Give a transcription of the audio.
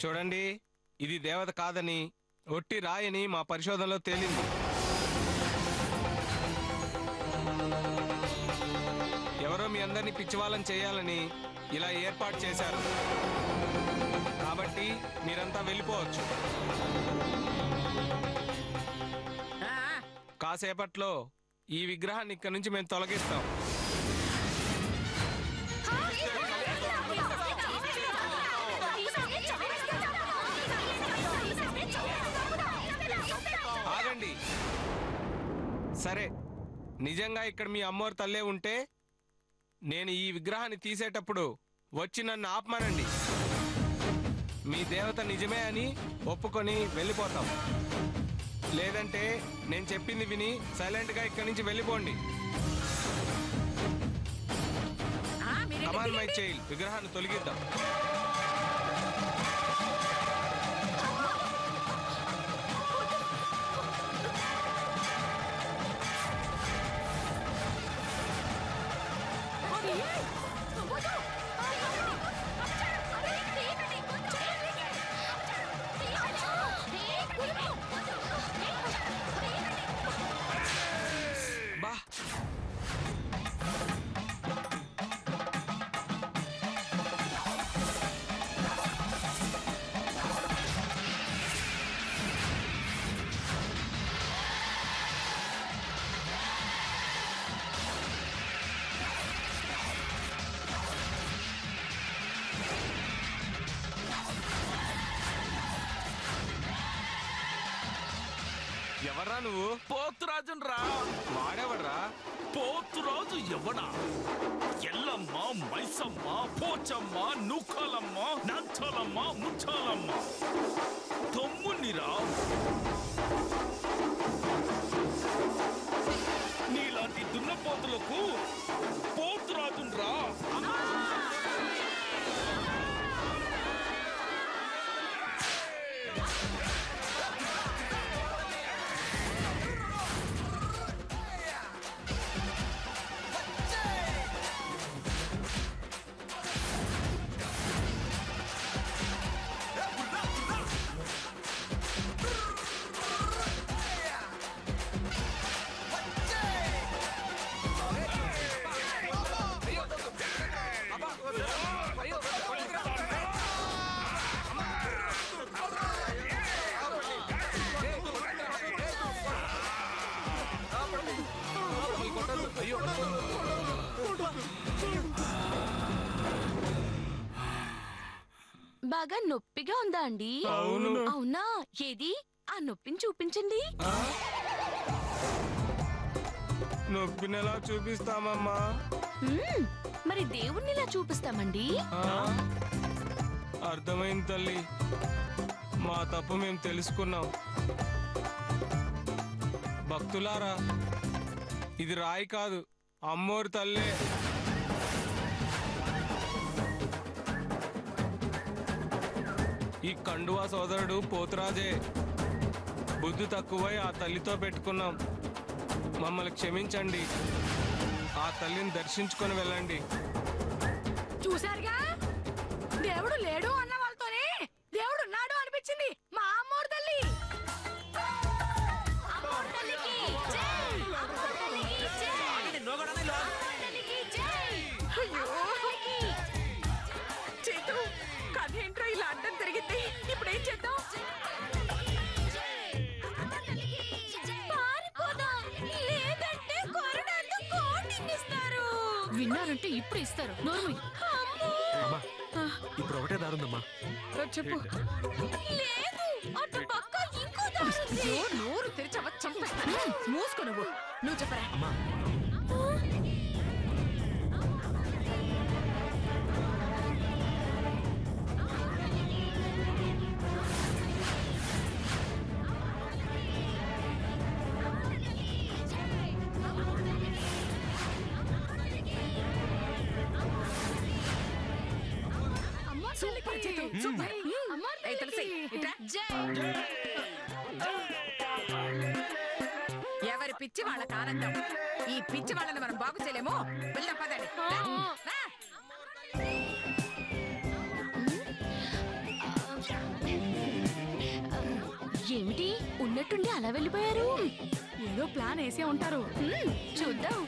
చూడండి, ఇది దేవత కాదని ఒట్టి రాయని మా పరిశోధనలో తేలింది. ఎవరో మీ అందరినీ పిచ్చివాళ్ళని చేయాలని ఇలా ఏర్పాటు చేశారు. కాబట్టి మీరంతా వెళ్ళిపోవచ్చు. కాసేపట్లో ఈ విగ్రహాన్ని ఇక్కడ నుంచి మేము తొలగిస్తాం. ఆగండి. సరే, నిజంగా ఇక్కడ మీ అమ్మోరు తల్లే ఉంటే నేను ఈ విగ్రహాన్ని తీసేటప్పుడు వచ్చి నన్ను ఆపమనండి. మీ దేవత నిజమే అని ఒప్పుకొని వెళ్ళిపోతాం. లేదంటే నేను చెప్పింది విని సైలెంట్గా ఇక్కడి నుంచి వెళ్ళిపోండి. కమాన్ మై చైల్డ్, విగ్రహాన్ని తొలగిద్దాం. ఎవర్రా నువ్వు? పోతురాజున్ రా. వాడెవడ్రా? పోతురాజు ఎవడా? ఎల్లమ్మ, మైసమ్మ, పోచమ్మ, నూకాలమ్మ, నంచాలమ్మ, ముచ్చాలమ్మ తమ్మునిరా. నీలాంటి దున్నపోతులకు పోతురాజున్ రా. బాగా నొప్పిగా ఉందా అండి? అవునా? ఏది ఆ నొప్పిని చూపించండి. నొప్పినెలా చూపిస్తామమ్మా? మరి దేవుణ్ణి ఇలా చూపిస్తామండి. అర్థమైంది తల్లి, మా తప్పు మేము తెలుసుకున్నాం. భక్తులారా, ఇది రాయి కాదు, అమ్మోరు తల్లే. ఈ కండువా సోదరుడు పోతురాజే. బుద్ధి తక్కువై ఆ తల్లితో పెట్టుకున్నాం. మమ్మల్ని క్షమించండి. ఆ తల్లిని దర్శించుకొని వెళ్ళండి. చూసారుగా, దేవుడు లేడు అన్న వాళ్ళతోనే దేవుడు ఉన్నాడు అనిపించింది మా అమ్మోరు తల్లి. చేతు, కథ ఏంట్రా ఇలా అడ్డం తిరిగింది? ఇప్పుడు ఏం చేద్దాం? విన్నారంటే ఇప్పుడు ఇస్తారు. ఇప్పుడు ఒకటే దారుందమ్మా. చెప్పు. నోరు తెరిచవ చంపేస్తాను. మూసుకో. నువ్వు చెప్పరా? ఎవరి పిచ్చి వాళ్ళకి ఆనందం. ఈ పిచ్చి వాళ్ళని మనం బాగు చేయలేము. వెళ్దాం పదండి. ఏమిటి ఉన్నట్టుండి అలా వెళ్ళిపోయారు? ఏదో ప్లాన్ వేసే ఉంటారు. చూద్దాం.